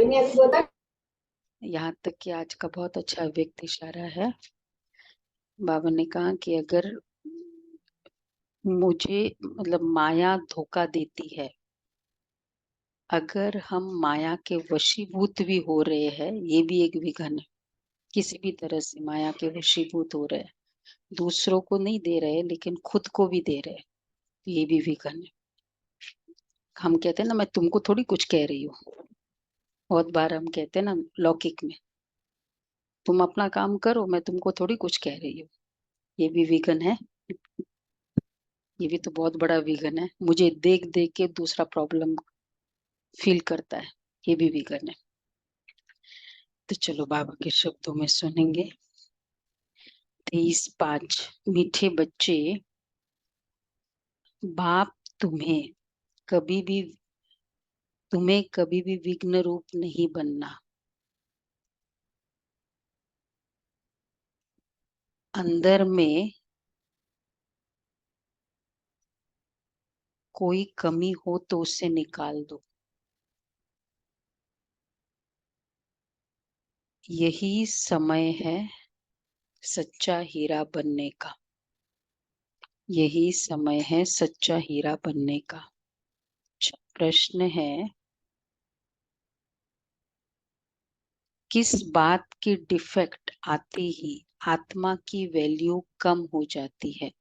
यहाँ तक कि आज का बहुत अच्छा व्यक्ति इशारा है। बाबा ने कहा कि अगर मुझे मतलब माया धोखा देती है, अगर हम माया के वशीभूत भी हो रहे हैं, ये भी एक विघन है। किसी भी तरह से माया के वशीभूत हो रहे हैं, दूसरों को नहीं दे रहे लेकिन खुद को भी दे रहे हैं, ये भी विघन है। हम कहते हैं ना, मैं तुमको थोड़ी कुछ कह रही हूँ। बहुत बार हम कहते हैं ना लौकिक में, तुम अपना काम करो, मैं तुमको थोड़ी कुछ कह रही हूँ। ये भी विघन है। ये भी तो बहुत बड़ा विघन है। मुझे देख देख के दूसरा प्रॉब्लम फील करता है, ये भी विघन है। तो चलो बाबा के शब्दों में सुनेंगे। 23/5। मीठे बच्चे, बाप कभी भी तुम्हें कभी भी विघ्न रूप नहीं बनना। अंदर में कोई कमी हो तो उसे निकाल दो। यही समय है सच्चा हीरा बनने का। यही समय है सच्चा हीरा बनने का। प्रश्न है, किस बात की डिफेक्ट आते ही आत्मा की वैल्यू कम हो जाती है?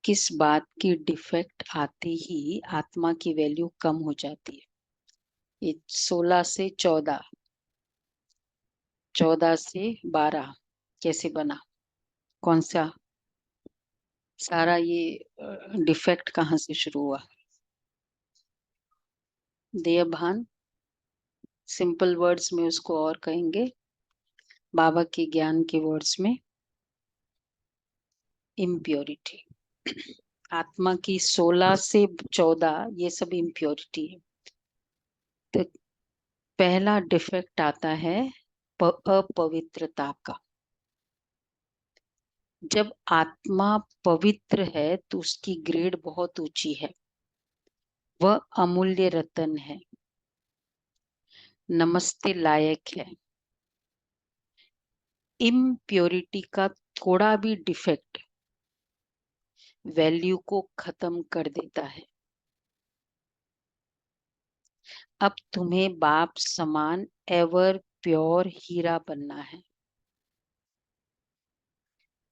किस बात की डिफेक्ट आते ही आत्मा की वैल्यू कम हो जाती है? ये 16 से 14, 14 से 12 कैसे बना? कौन सा सारा ये डिफेक्ट कहाँ से शुरू हुआ? देयभान, सिंपल वर्ड्स में उसको और कहेंगे, बाबा के ज्ञान के वर्ड्स में इम्प्योरिटी। आत्मा की 16 से 14 ये सब इम्प्योरिटी है। तो पहला डिफेक्ट आता है अपवित्रता का। जब आत्मा पवित्र है तो उसकी ग्रेड बहुत ऊंची है, वह अमूल्य रतन है, नमस्ते लायक है। इम्प्योरिटी का थोड़ा भी डिफेक्ट वैल्यू को खत्म कर देता है। अब तुम्हें बाप समान एवर प्योर हीरा बनना है।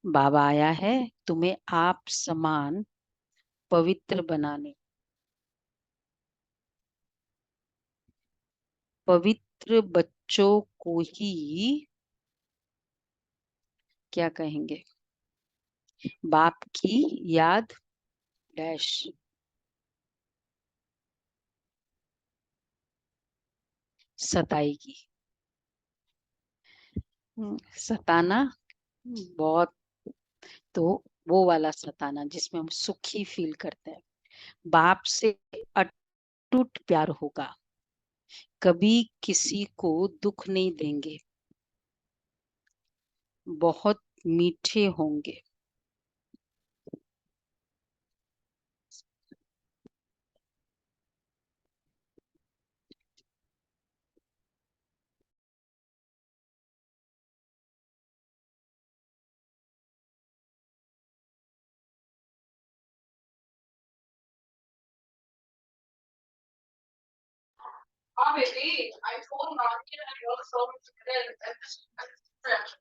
बाबा आया है तुम्हें आप समान पवित्र बनाने। पवित्र बच्चों को ही क्या कहेंगे? बाप की याद डैश सताएगी। सताना बहुत, तो वो वाला सताना जिसमें हम सुखी फील करते हैं। बाप से अटूट प्यार होगा, कभी किसी को दुख नहीं देंगे, बहुत मीठे होंगे। Obviously, I told Rocky and I also today and this is fresh.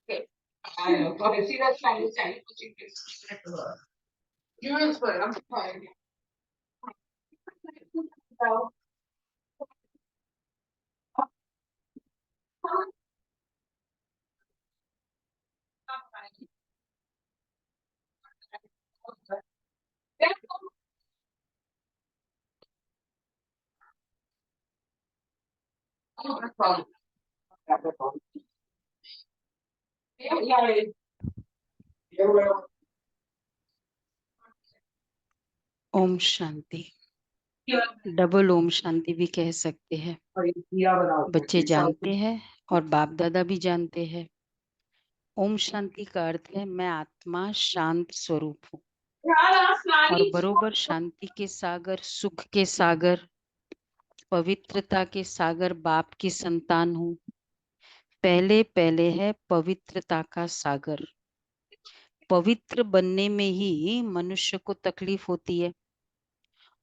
Okay. I know. Okay, see that's fine. It's fine. You can you explain. I'm fine. So, ओम शांति। डबल ओम शांति भी कह सकते हैं। बच्चे जानते हैं और बाप दादा भी जानते हैं। ओम शांति का अर्थ है मैं आत्मा शांत स्वरूप हूँ, और बरोबर शांति के सागर, सुख के सागर, पवित्रता के सागर बाप की संतान हूँ। पहले पहले है पवित्रता का सागर। पवित्र बनने में ही मनुष्य को तकलीफ होती है,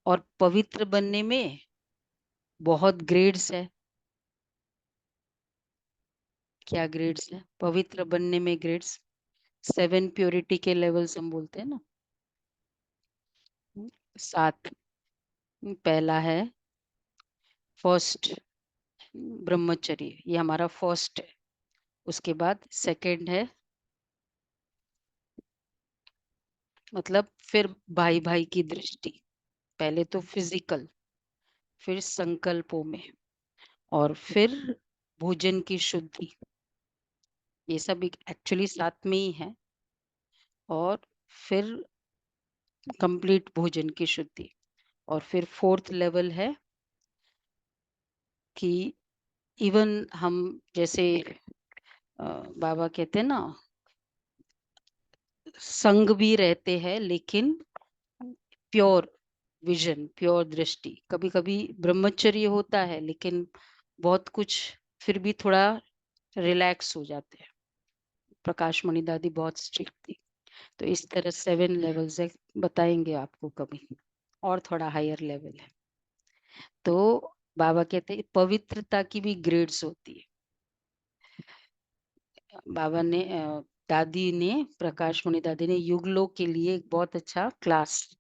और पवित्र बनने में बहुत ग्रेड्स है। क्या ग्रेड्स है पवित्र बनने में? ग्रेड्स 7 प्योरिटी के लेवल्स हम बोलते हैं ना। 7। पहला है फर्स्ट ब्रह्मचर्य, ये हमारा फर्स्ट है। उसके बाद सेकंड है, मतलब फिर भाई भाई की दृष्टि। पहले तो फिजिकल, फिर संकल्पों में, और फिर भोजन की शुद्धि। ये सब एक्चुअली साथ में ही है। और फिर कंप्लीट भोजन की शुद्धि। और फिर फोर्थ लेवल है कि इवन हम जैसे बाबा कहते हैं ना, संग भी रहते हैं लेकिन प्योर विजन, प्योर दृष्टि। कभी कभी ब्रह्मचर्य होता है लेकिन बहुत कुछ फिर भी थोड़ा रिलैक्स हो जाते हैं। प्रकाश मणि दादी बहुत स्ट्रिक्ट थी। तो इस तरह 7 लेवल्स है, बताएंगे आपको कभी, और थोड़ा हायर लेवल है। तो बाबा कहते हैं पवित्रता की भी ग्रेड्स होती है। बाबा ने दादी ने, प्रकाश मणि दादी ने युगलों के लिए एक बहुत अच्छा क्लास,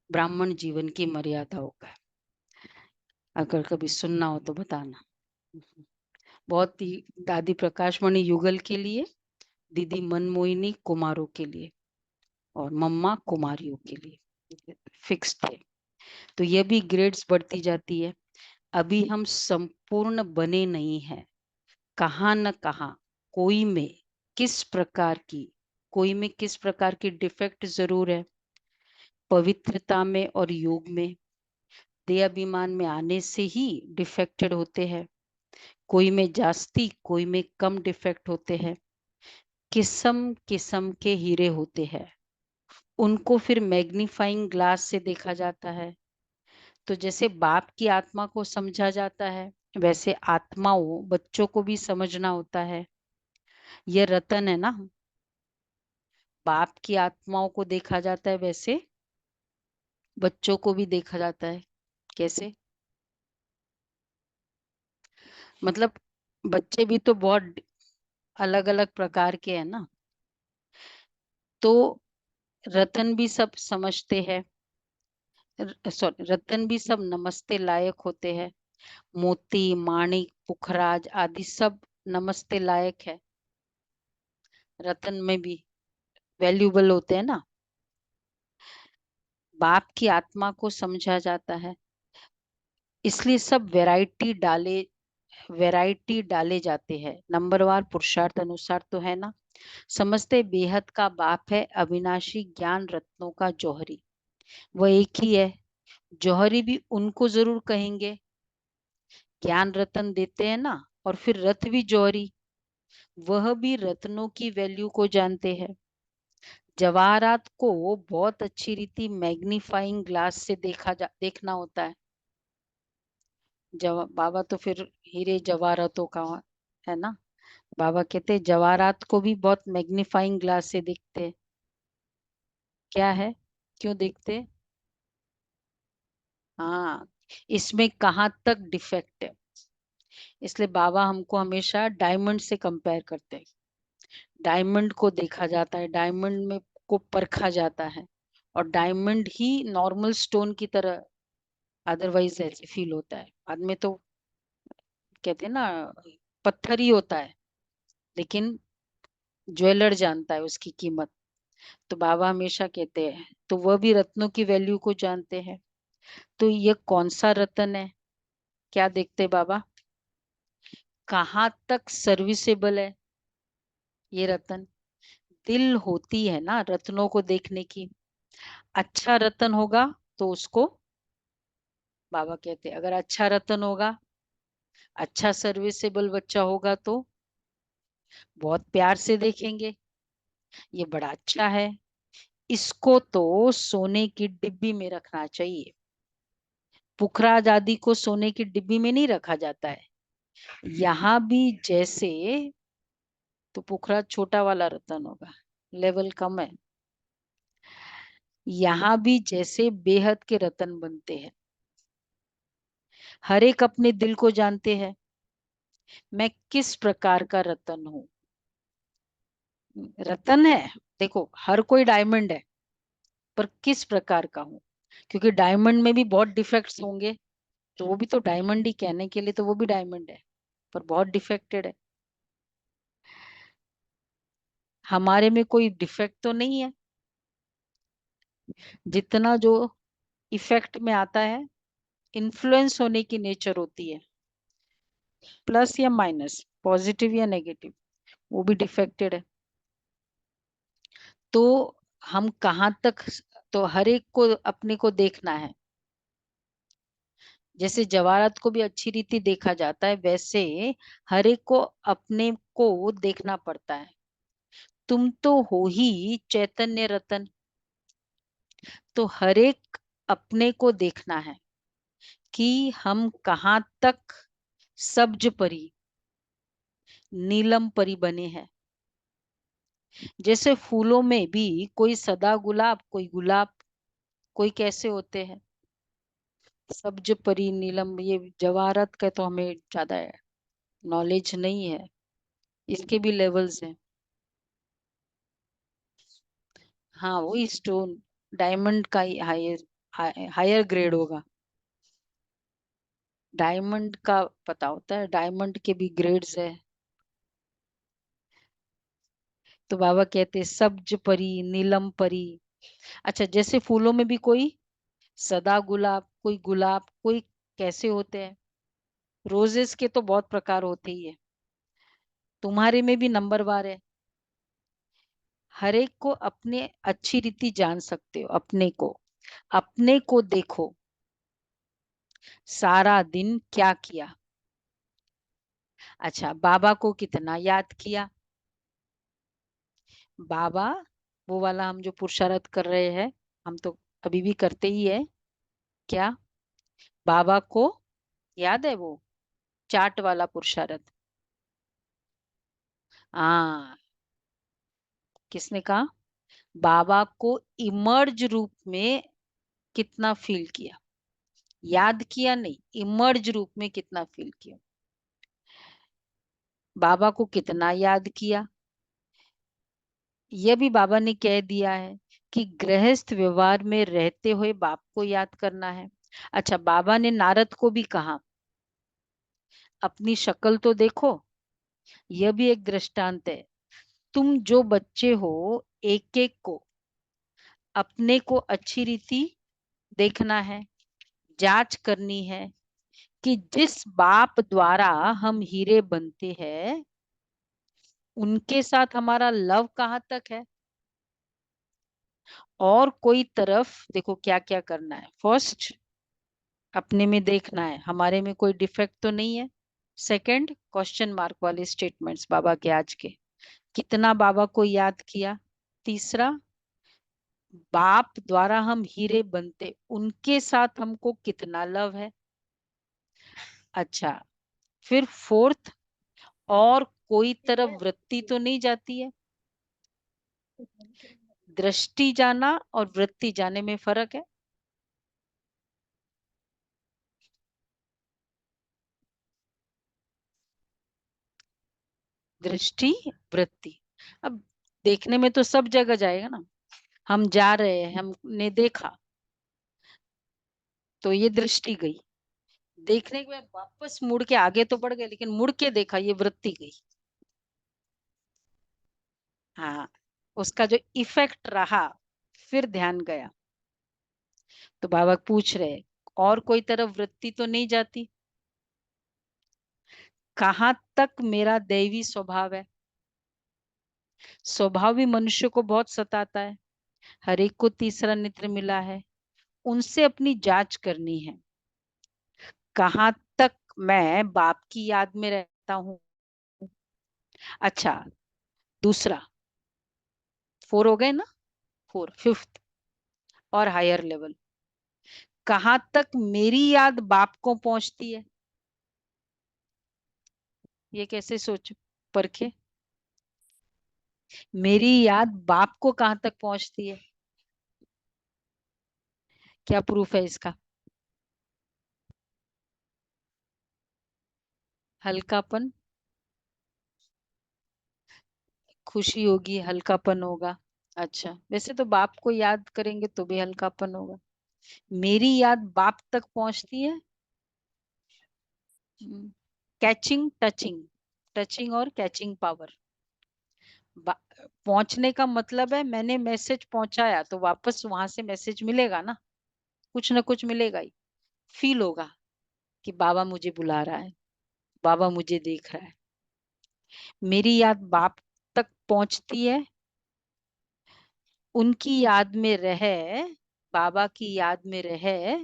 ब्राह्मण जीवन की मर्यादाओं का, अगर कभी सुनना हो तो बताना। बहुत ही, दादी प्रकाश मणि युगल के लिए, दीदी मनमोहिनी कुमारों के लिए, और मम्मा कुमारियों के लिए फिक्स थे। तो ये भी ग्रेड्स बढ़ती जाती है। अभी हम संपूर्ण बने नहीं हैं। कहाँ न कहाँ कोई में किस प्रकार की, कोई में किस प्रकार की डिफेक्ट जरूर है। पवित्रता में और योग में, देहाभिमान में आने से ही डिफेक्टेड होते हैं। कोई में जास्ती, कोई में कम डिफेक्ट होते हैं। किस्म किस्म के हीरे होते हैं, उनको फिर मैग्नीफाइंग ग्लास से देखा जाता है। तो जैसे बाप की आत्मा को समझा जाता है, वैसे आत्माओं, बच्चों को भी समझना होता है। यह रतन है ना, बाप की आत्माओं को देखा जाता है, वैसे बच्चों को भी देखा जाता है। कैसे? मतलब बच्चे भी तो बहुत अलग अलग प्रकार के हैं ना। तो रतन भी सब समझते हैं, सॉरी, रतन भी सब नमस्ते लायक होते हैं। मोती, माणिक, पुखराज आदि सब नमस्ते लायक है। रतन में भी वैल्यूबल होते हैं ना। बाप की आत्मा को समझा जाता है, इसलिए सब वैरायटी डाले जाते हैं। नंबरवार पुरुषार्थ अनुसार तो है ना। समझते बेहद का बाप है अविनाशी ज्ञान रत्नों का जौहरी। वह एक ही है। जौहरी भी उनको जरूर कहेंगे, ज्ञान रतन देते हैं ना, और फिर रथ भी जौहरी। वह भी रत्नों की वैल्यू को जानते हैं। जवाहरात को बहुत अच्छी रीति मैग्नीफाइंग ग्लास से देखना होता है। बाबा तो फिर हीरे जवाहरातों का है ना। बाबा कहते हैं जवाहरात को भी बहुत मैग्नीफाइंग ग्लास से देखते हैं। क्या है, क्यों देखते हैं? हाँ, इसमें कहाँ तक डिफेक्ट है। इसलिए बाबा हमको हमेशा डायमंड से कंपेयर करते हैं। डायमंड को देखा जाता है, डायमंड में को परखा जाता है, और डायमंड ही नॉर्मल स्टोन की तरह अदरवाइज ऐसे फील होता है। बाद में तो कहते हैं ना, पत्थर ही होता है, लेकिन ज्वेलर जानता है उसकी कीमत। तो बाबा हमेशा कहते हैं, तो वह भी रत्नों की वैल्यू को जानते हैं। तो ये कौन सा रत्न है? क्या देखते हैं बाबा? कहाँ तक सर्विसेबल है ये रत्न। दिल होती है ना रत्नों को देखने की। अच्छा रत्न होगा तो उसको, बाबा कहते हैं अगर अच्छा रत्न होगा, अच्छा सर्विसेबल बच्चा होगा, तो बहुत प्यार से देखेंगे, ये बड़ा अच्छा है, इसको तो सोने की डिब्बी में रखना चाहिए। पुखराज आदि को सोने की डिब्बी में नहीं रखा जाता है। यहाँ भी जैसे, तो पुखराज छोटा वाला रतन होगा, लेवल कम है। यहाँ भी जैसे बेहद के रतन बनते हैं। हर एक अपने दिल को जानते हैं मैं किस प्रकार का रतन हूं। रतन है, देखो हर कोई डायमंड है, पर किस प्रकार का हूं, क्योंकि डायमंड में भी बहुत डिफेक्ट्स होंगे, तो वो भी तो डायमंड ही कहने के लिए, तो वो भी डायमंड है पर बहुत डिफेक्टेड है। हमारे में कोई डिफेक्ट तो नहीं है। जितना जो इफेक्ट में आता है, इन्फ्लुएंस होने की नेचर होती है, प्लस या माइनस, पॉजिटिव या नेगेटिव, वो भी डिफेक्टेड है। तो हम कहाँ तक, तो हर एक को अपने को देखना है। जैसे जवाहरात को भी अच्छी रीति देखा जाता है, वैसे हर एक को अपने को देखना पड़ता है। तुम तो हो ही चैतन्य रतन, तो हर एक अपने को देखना है कि हम कहाँ तक सब्ज परी, नीलम परी बने हैं। जैसे फूलों में भी कोई सदा गुलाब, कोई गुलाब, कोई कैसे होते हैं, सब्ज परी नीलम। ये जवाहरत का तो हमें ज्यादा नॉलेज नहीं है, इसके भी लेवल्स हैं। हाँ वही स्टोन, डायमंड का ही हायर, हायर ग्रेड होगा। डायमंड का पता होता है, डायमंड के भी ग्रेड्स है। तो बाबा कहते सब्ज परी, नीलम परी। अच्छा, जैसे फूलों में भी कोई सदा गुलाब, कोई गुलाब, कोई कैसे होते हैं, रोजेस के तो बहुत प्रकार होते ही है। तुम्हारे में भी नंबरवार है। हर एक को अपने अच्छी रीति जान सकते हो, अपने को देखो, सारा दिन क्या किया। अच्छा, बाबा को कितना याद किया। बाबा, वो वाला हम जो पुरुषार्थ कर रहे हैं, हम तो अभी भी करते ही है क्या, बाबा को याद है वो चाट वाला पुरुषार्थ। हाँ, किसने कहा, बाबा को इमर्ज रूप में कितना फील किया, याद किया नहीं, इमर्ज रूप में कितना फील किया। बाबा को कितना याद किया, यह भी बाबा ने कह दिया है कि गृहस्थ व्यवहार में रहते हुए बाप को याद करना है। अच्छा, बाबा ने नारद को भी कहा अपनी शक्ल तो देखो, यह भी एक दृष्टांत है। तुम जो बच्चे हो, एक एक को अपने को अच्छी रीति देखना है, जांच करनी है कि जिस बाप द्वारा हम हीरे बनते हैं, उनके साथ हमारा लव कहाँ तक है। और कोई तरफ देखो क्या क्या करना है। फर्स्ट, अपने में देखना है हमारे में कोई डिफेक्ट तो नहीं है। सेकंड, क्वेश्चन मार्क वाले स्टेटमेंट्स बाबा के आज के, कितना बाबा को याद किया। तीसरा, बाप द्वारा हम हीरे बनते, उनके साथ हमको कितना लव है। अच्छा, फिर फोर्थ, और कोई तरफ वृत्ति तो नहीं जाती है। दृष्टि जाना और वृत्ति जाने में फर्क है। दृष्टि, वृत्ति, अब देखने में तो सब जगह जाएगा ना। हम जा रहे हैं, हमने देखा, तो ये दृष्टि गई। देखने के बाद वापस मुड़ के आगे तो बढ़ गए, लेकिन मुड़ के देखा, ये वृत्ति गई। हाँ, उसका जो इफेक्ट रहा, फिर ध्यान गया। तो बाबा पूछ रहे, और कोई तरफ वृत्ति तो नहीं जाती, कहाँ तक मेरा दैवी स्वभाव है। स्वभाव भी मनुष्य को बहुत सताता है। हर एक को तीसरा नेत्र मिला है, उनसे अपनी जांच करनी है, कहाँ तक मैं बाप की याद में रहता हूँ। अच्छा, दूसरा, फोर हो गए ना, फोर, फिफ्थ और हायर लेवल, कहां तक मेरी याद बाप को पहुंचती है, ये कैसे सोचो, परखे। मेरी याद बाप को कहां तक पहुंचती है, क्या प्रूफ है इसका? हल्कापन, खुशी होगी, हल्कापन होगा। अच्छा, वैसे तो बाप को याद करेंगे तो भी हल्कापन होगा। मेरी याद बाप तक पहुंचती है। कैचिंग, टचिंग, टचिंग और कैचिंग पावर। पहुंचने का मतलब है मैंने मैसेज पहुंचाया तो वापस वहां से मैसेज मिलेगा ना, कुछ ना कुछ मिलेगा ही। फील होगा कि बाबा मुझे बुला रहा है, बाबा मुझे देख रहा है। मेरी याद बाप तक पहुंचती है, उनकी याद में रहे, बाबा की याद में रहे,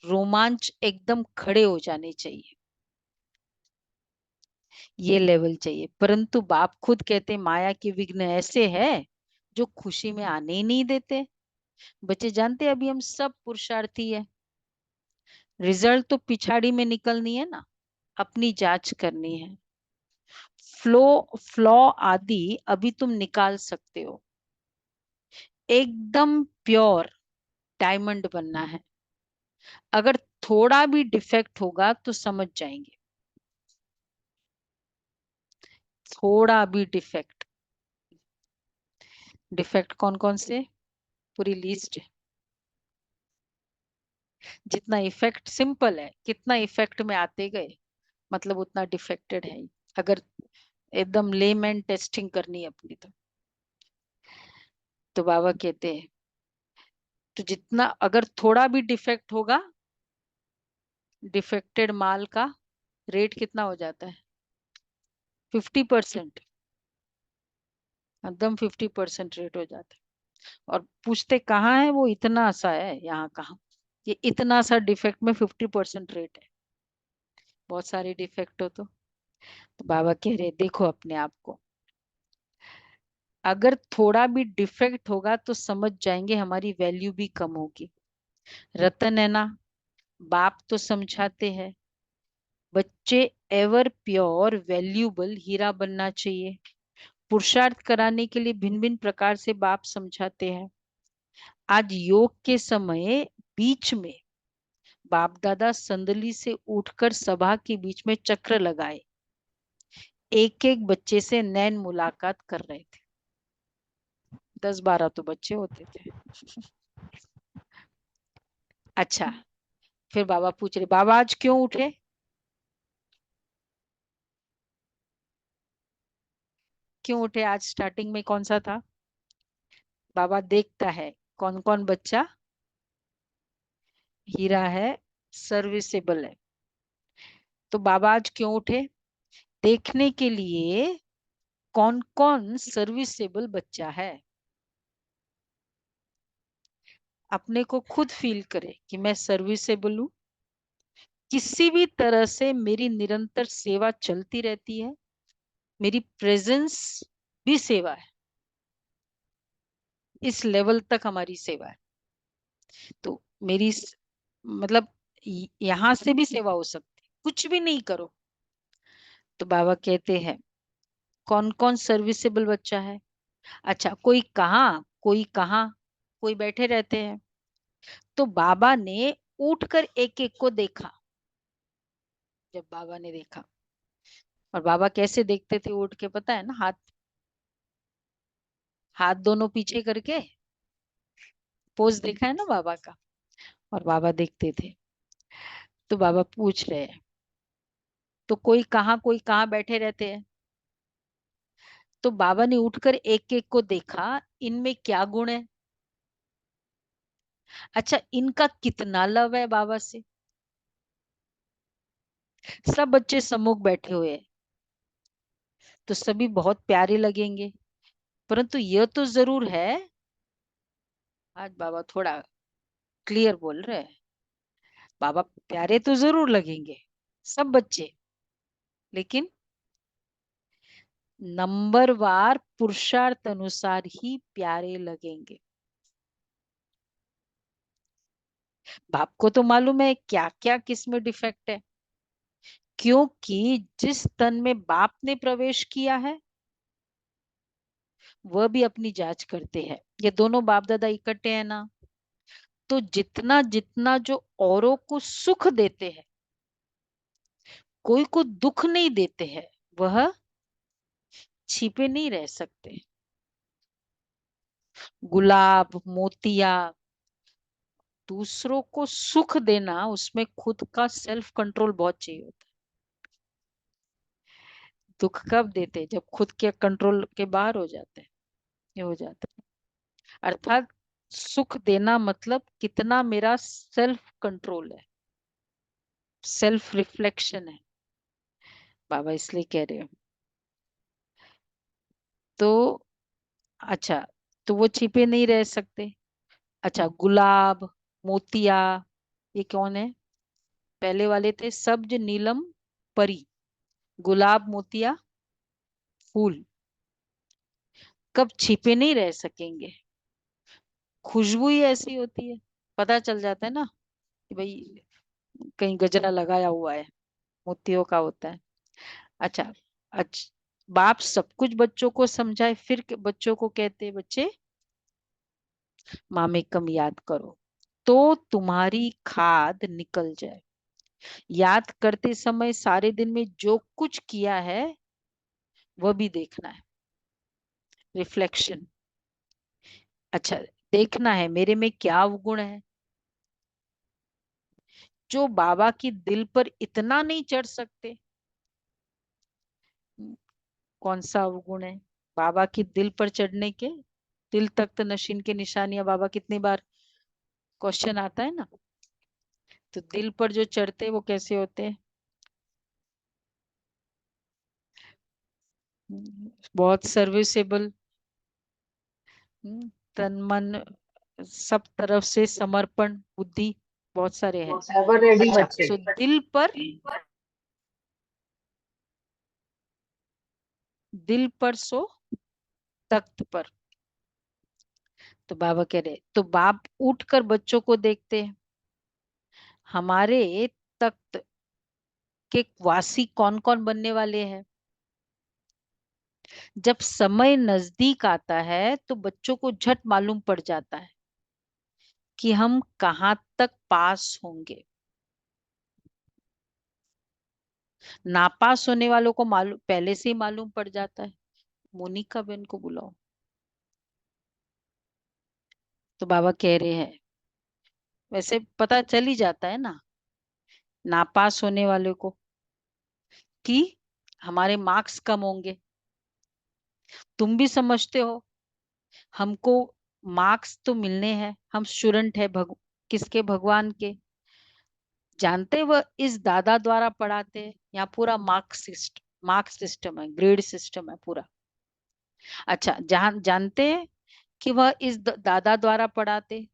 रोमांच एकदम खड़े हो जाने चाहिए, ये लेवल चाहिए। परंतु बाप खुद कहते माया के विघ्न ऐसे है जो खुशी में आने ही नहीं देते। बच्चे जानते हैं अभी हम सब पुरुषार्थी है, रिजल्ट तो पिछाड़ी में निकलनी है ना, अपनी जांच करनी है। फ्लो, फ्लॉ आदि अभी तुम निकाल सकते हो, एकदम प्योर डायमंड बनना है। अगर थोड़ा भी डिफेक्ट होगा तो समझ जाएंगे, थोड़ा भी डिफेक्ट। डिफेक्ट कौन कौन से, पूरी लिस्ट। जितना इफेक्ट सिंपल है, कितना इफेक्ट में आते गए मतलब उतना डिफेक्टेड है ही। अगर एकदम लेमैन टेस्टिंग करनी है अपनी तो बाबा कहते हैं तो जितना अगर थोड़ा भी डिफेक्ट होगा, डिफेक्टेड माल का रेट कितना हो जाता है, 50%, एकदम 50% रेट हो जाता है। और पूछते कहाँ है वो, इतना सा है यहाँ कहाँ, ये इतना सा डिफेक्ट में 50% रेट है। बहुत सारे डिफेक्ट हो तो बाबा कह रहे देखो अपने आप को, अगर थोड़ा भी डिफेक्ट होगा तो समझ जाएंगे हमारी वैल्यू भी कम होगी। रतन है ना, बाप तो समझाते हैं बच्चे एवर प्योर वैल्यूबल हीरा बनना चाहिए। पुरुषार्थ कराने के लिए भिन्न भिन्न प्रकार से बाप समझाते हैं। आज योग के समय बीच में बाप दादा संदली से उठकर सभा के बीच में चक्र लगाए, एक एक बच्चे से नैन मुलाकात कर रहे थे। 10-12 तो बच्चे होते थे। अच्छा, फिर बाबा पूछ रहे बाबा आज क्यों उठे, क्यों उठे आज, स्टार्टिंग में कौन सा था? बाबा देखता है कौन कौन बच्चा हीरा है, सर्विसेबल है। तो बाबा आज क्यों उठे, देखने के लिए कौन कौन सर्विसेबल बच्चा है। अपने को खुद फील करे कि मैं सर्विसेबल हूँ, किसी भी तरह से मेरी निरंतर सेवा चलती रहती है, मेरी प्रेजेंस भी सेवा है, इस लेवल तक हमारी सेवा है। तो मेरी मतलब यहाँ से भी सेवा हो सकती, कुछ भी नहीं करो। तो बाबा कहते हैं कौन कौन सर्विसेबल बच्चा है। अच्छा, कोई कहाँ, कोई बैठे रहते हैं। तो बाबा ने उठकर एक एक को देखा। जब बाबा ने देखा, और बाबा कैसे देखते थे उठ के पता है ना, हाथ हाथ दोनों पीछे करके, पोज देखा है ना बाबा का। और बाबा देखते थे तो बाबा पूछ रहे हैं तो कोई कहाँ बैठे रहते हैं। तो बाबा ने उठकर एक एक को देखा, इनमें क्या गुण है, अच्छा इनका कितना लव है बाबा से। सब बच्चे सम्मुख बैठे हुए हैं तो सभी बहुत प्यारे लगेंगे, परंतु यह तो जरूर है, आज बाबा थोड़ा क्लियर बोल रहे हैं, बाबा प्यारे तो जरूर लगेंगे सब बच्चे, लेकिन नंबरवार पुरुषार्थ अनुसार ही प्यारे लगेंगे। बाप को तो मालूम है क्या क्या किस में डिफेक्ट है, क्योंकि जिस तन में बाप ने प्रवेश किया है वह भी अपनी जांच करते हैं। ये दोनों बाप दादा इकट्ठे हैं ना, तो जितना जितना जो औरों को सुख देते हैं, कोई को दुख नहीं देते हैं, वह छिपे नहीं रह सकते। गुलाब मोतिया, दूसरों को सुख देना, उसमें खुद का सेल्फ कंट्रोल बहुत चाहिए होता है। दुख कब देते, जब खुद के कंट्रोल के बाहर हो जाते हैं, ये हो जाता है। अर्थात सुख देना मतलब कितना मेरा सेल्फ कंट्रोल है, सेल्फ रिफ्लेक्शन है, बाबा इसलिए कह रहे हो। तो अच्छा, तो वो छिपे नहीं रह सकते। अच्छा, गुलाब मोतिया, ये कौन है? पहले वाले थे सब्ज नीलम परी, गुलाब मोतिया फूल, कब छिपे नहीं रह सकेंगे। खुशबू ही ऐसी होती है, पता चल जाता है ना कि भाई कहीं गजरा लगाया हुआ है, मोतियों का होता है। अच्छा, अच्छा, बाप सब कुछ बच्चों को समझाए, फिर बच्चों को कहते बच्चे मामेकम याद करो, तो तुम्हारी खाद निकल जाए। याद करते समय सारे दिन में जो कुछ किया है वह भी देखना है, रिफ्लेक्शन। अच्छा, देखना है मेरे में क्या अवगुण है जो बाबा की दिल पर इतना नहीं चढ़ सकते। कौन सा अवगुण है बाबा की दिल पर चढ़ने के? दिल तख्त नशीन के निशानियां, बाबा कितनी बार क्वेश्चन आता है ना। तो दिल पर जो चढ़ते वो कैसे होते हैं? बहुत सर्विसेबल, तन मन सब तरफ से समर्पण बुद्धि, बहुत सारे हैं। एवर रेडी अच्छा, बच्चे। सो दिल पर, दिल पर सो तख्त पर। तो बाबा कह रहे, तो बाप उठकर बच्चों को देखते हैं, हमारे तख्त के वासी कौन कौन बनने वाले हैं। जब समय नजदीक आता है तो बच्चों को झट मालूम पड़ जाता है कि हम कहाँ तक पास होंगे। नापास होने वालों को मालूम, पहले से ही मालूम पड़ जाता है। मोनिका बहन को बुलाओ। तो बाबा कह रहे हैं, वैसे पता चल ही जाता है ना नापास होने वाले को कि हमारे मार्क्स कम होंगे। तुम भी समझते हो, हमको मार्क्स तो मिलने हैं, हम स्टूडेंट है किसके? भगवान के। जानते वह इस दादा द्वारा पढ़ाते हैं, यहाँ पूरा मार्क्स सिस्टम है, ग्रेड सिस्टम है पूरा। अच्छा, जहां जानते हैं कि वह इस दादा द्वारा पढ़ाते,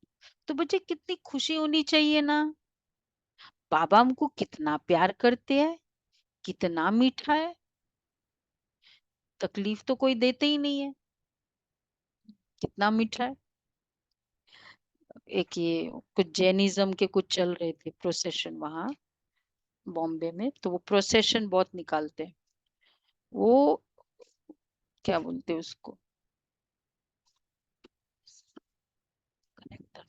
तो बच्चे कितनी खुशी होनी चाहिए ना। बाबा हमको कितना प्यार करते हैं, कितना मीठा है, तकलीफ तो कोई देते ही नहीं है, कितना मीठा है। एक ये कुछ जैनिज्म के कुछ चल रहे थे प्रोसेशन वहां बॉम्बे में, तो वो प्रोसेशन बहुत निकालते हैं। वो क्या बोलते हैं उसको, कनेक्टर।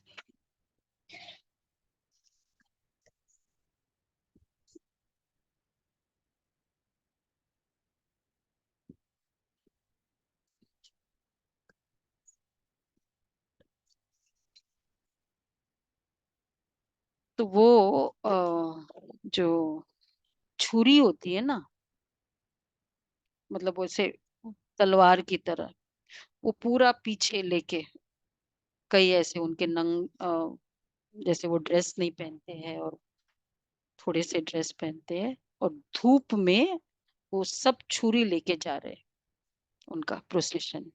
तो वो जो छुरी होती है ना, मतलब वैसे तलवार की तरह, वो पूरा पीछे लेके, कई ऐसे उनके जैसे वो ड्रेस नहीं पहनते हैं और थोड़े से ड्रेस पहनते हैं, और धूप में वो सब छुरी लेके जा रहे हैं। उनका प्रोसेशन,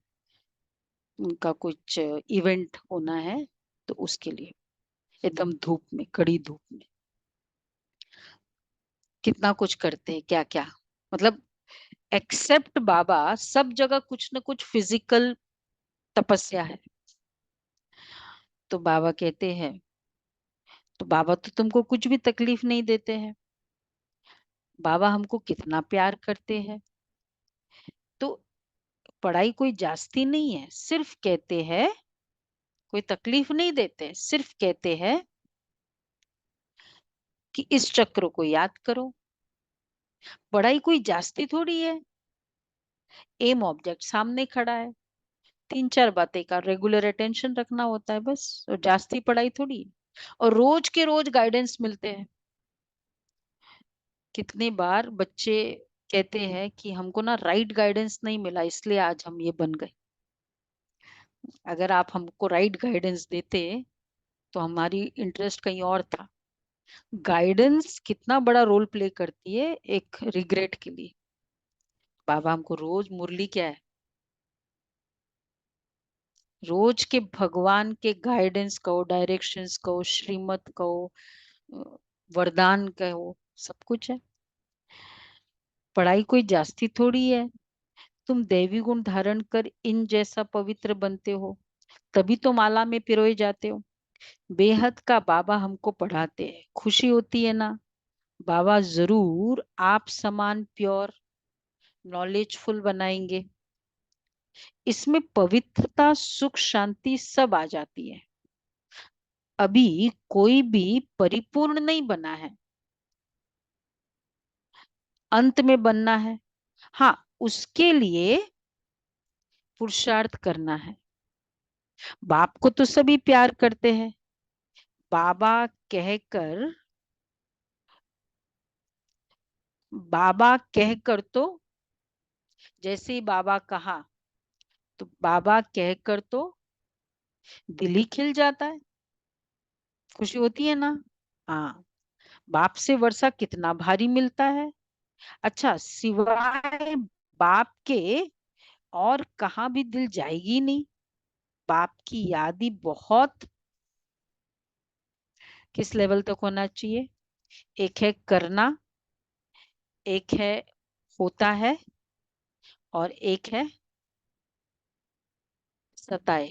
उनका कुछ इवेंट होना है, तो उसके लिए एकदम धूप में, कड़ी धूप में कितना कुछ करते हैं, क्या क्या। मतलब एक्सेप्ट बाबा, सब जगह कुछ ना कुछ फिजिकल तपस्या है। तो बाबा कहते हैं तो बाबा तो तुमको कुछ भी तकलीफ नहीं देते हैं, बाबा हमको कितना प्यार करते हैं। तो पढ़ाई कोई जास्ती नहीं है, सिर्फ कहते हैं, कोई तकलीफ नहीं देते, सिर्फ कहते हैं कि इस चक्र को याद करो। पढ़ाई कोई जास्ती थोड़ी है, एम ऑब्जेक्ट सामने खड़ा है, 3-4 बातें का रेगुलर अटेंशन रखना होता है बस, और जास्ती पढ़ाई थोड़ी है। और रोज के रोज गाइडेंस मिलते हैं। कितने बार बच्चे कहते हैं कि हमको ना राइट गाइडेंस नहीं मिला, इसलिए आज हम ये बन गए। अगर आप हमको राइट गाइडेंस देते तो हमारी इंटरेस्ट कहीं और था। गाइडेंस कितना बड़ा रोल प्ले करती है एक रिग्रेट के लिए। बाबा हमको रोज मुरली क्या है, रोज के भगवान के गाइडेंस कहो, डायरेक्शंस कहो, श्रीमत कहो, अ, वरदान कहो, सब कुछ है। पढ़ाई कोई जास्ती थोड़ी है। तुम दैवी गुण धारण कर इन जैसा पवित्र बनते हो, तभी तो माला में पिरोए जाते हो। बेहद का बाबा हमको पढ़ाते हैं, खुशी होती है ना। बाबा जरूर आप समान प्योर नॉलेजफुल बनाएंगे। इसमें पवित्रता, सुख, शांति सब आ जाती है। अभी कोई भी परिपूर्ण नहीं बना है, अंत में बनना है। हाँ, उसके लिए पुरुषार्थ करना है। बाप को तो सभी प्यार करते हैं, बाबा कहकर, बाबा कहकर तो, जैसे ही बाबा कहा तो बाबा कहकर तो दिल ही खिल जाता है, खुशी होती है ना। हाँ, बाप से वर्षा कितना भारी मिलता है। अच्छा, सिवाय बाप के और कहाँ भी दिल जाएगी नहीं। बाप की याद ही बहुत, किस लेवल तक होना चाहिए। एक है करना, एक है होता है, और एक है सताए।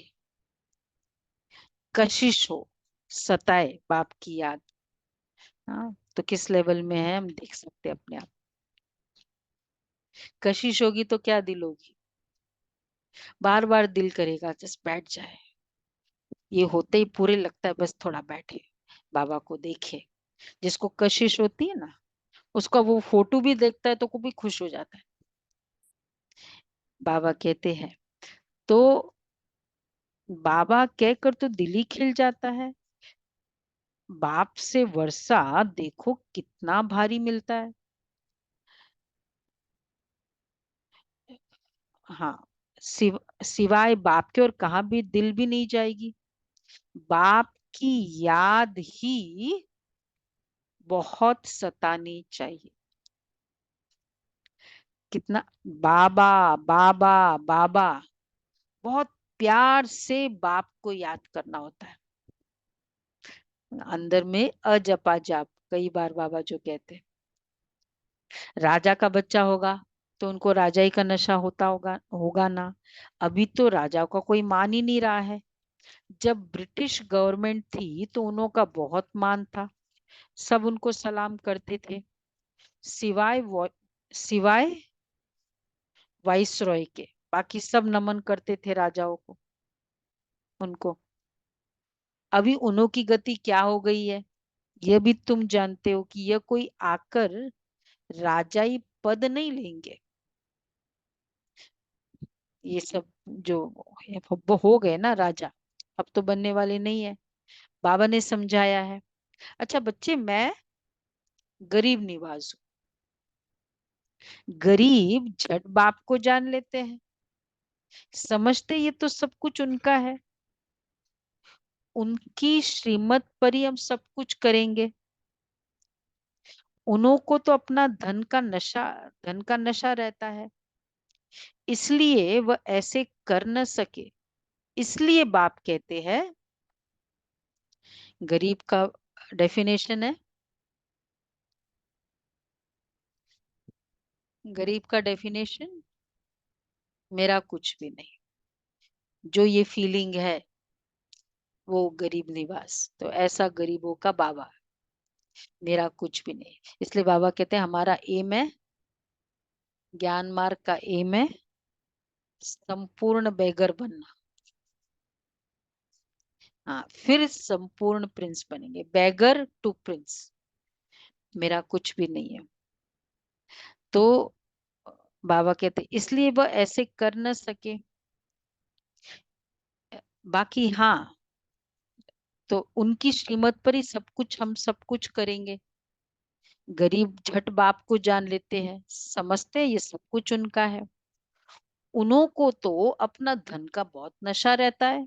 कशिश हो, सताए बाप की याद। हाँ, तो किस लेवल में है हम देख सकते हैं अपने आप। कशिश होगी तो क्या दिल होगी, बार बार दिल करेगा जस्ट बैठ जाए। ये होते ही पूरे लगता है बस थोड़ा बैठे, बाबा को देखे। जिसको कशिश होती है ना, उसका वो फोटो भी देखता है तो को भी खुश हो जाता है। बाबा कहते हैं तो, बाबा कहकर तो दिल ही खिल जाता है। बाप से वर्षा देखो कितना भारी मिलता है। हाँ, सिवाय बाप के और कहाँ भी दिल भी नहीं जाएगी। बाप की याद ही बहुत सतानी चाहिए। कितना, बाबा बाबा बाबा, बहुत प्यार से बाप को याद करना होता है। अंदर में अजपा जाप, कई बार बाबा जो कहते हैं, राजा का बच्चा होगा तो उनको राजाई का नशा होता होगा होगा ना। अभी तो राजा का कोई मान ही नहीं रहा है। जब ब्रिटिश गवर्नमेंट थी तो उनका बहुत मान था, सब उनको सलाम करते थे, सिवाय सिवाय वाइसरॉय के, बाकी सब नमन करते थे राजाओं को, उनको। अभी उन्हों की गति क्या हो गई है, यह भी तुम जानते हो कि यह कोई आकर राजाई पद नहीं लेंगे। ये सब जो वो हो गए ना राजा, अब तो बनने वाले नहीं है। बाबा ने समझाया है। अच्छा बच्चे, मैं गरीब निवाज हूँ। गरीब झट बाप को जान लेते हैं, समझते ये तो सब कुछ उनका है, उनकी श्रीमत पर ही हम सब कुछ करेंगे। उन्हों को तो अपना धन का नशा रहता है, इसलिए वह ऐसे कर न सके। इसलिए बाप कहते हैं, गरीब का डेफिनेशन है, गरीब का डेफिनेशन, मेरा कुछ भी नहीं, जो ये फीलिंग है वो गरीब निवास। तो ऐसा गरीबों का बाबा, मेरा कुछ भी नहीं। इसलिए बाबा कहते हैं हमारा एम है, ज्ञान मार्ग का एम है संपूर्ण बेगर बनना। हाँ, फिर संपूर्ण प्रिंस बनेंगे, बेगर टू प्रिंस। मेरा कुछ भी नहीं है। तो बाबा कहते इसलिए वह ऐसे कर न सके। बाकी हाँ, तो उनकी श्रीमत पर ही सब कुछ, हम सब कुछ करेंगे। गरीब झट बाप को जान लेते हैं, समझते हैं ये सब कुछ उनका है। उन्हों को तो अपना धन का बहुत नशा रहता है,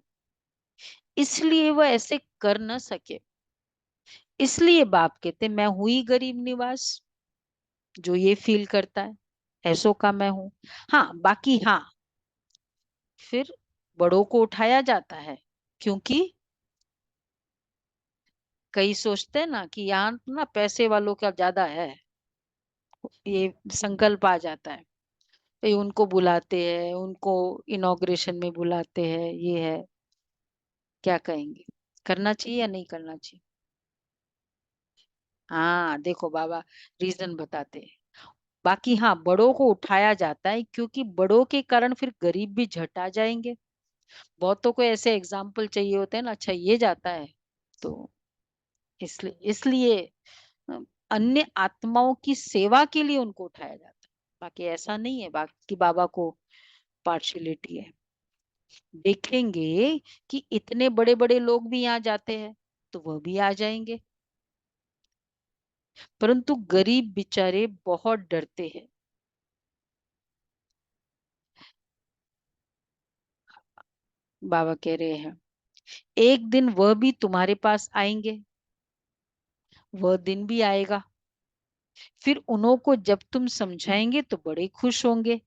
इसलिए वह ऐसे कर न सके। इसलिए बाप कहते मैं हूं ही गरीब निवास, जो ये फील करता है ऐसो का मैं हूं। हाँ, बाकी हाँ, फिर बड़ों को उठाया जाता है, क्योंकि कई सोचते हैं ना कि यहाँ ना पैसे वालों का ज्यादा है, ये संकल्प आ जाता है। तो ये उनको बुलाते हैं, उनको इनॉग्रेशन में बुलाते हैं, ये है। क्या कहेंगे, करना चाहिए या नहीं करना चाहिए? हाँ देखो बाबा रीजन बताते हैं। बाकी हाँ, बड़ों को उठाया जाता है क्योंकि बड़ों के कारण फिर गरीब भी झटा जाएंगे। बहुतों को ऐसे एग्जाम्पल चाहिए होते हैं ना, अच्छा ये जाता है, तो इसलिए अ, अन्य आत्माओं की सेवा के लिए उनको उठाया जाता है। बाकी ऐसा नहीं है बाकी बाबा को पार्शियलिटी है। देखेंगे कि इतने बड़े बड़े लोग भी यहाँ जाते हैं, तो वह भी आ जाएंगे। परंतु गरीब बेचारे बहुत डरते हैं। बाबा कह रहे हैं एक दिन वह भी तुम्हारे पास आएंगे, वह दिन भी आएगा। फिर उन्हों को जब तुम समझाएंगे तो बड़े खुश होंगे,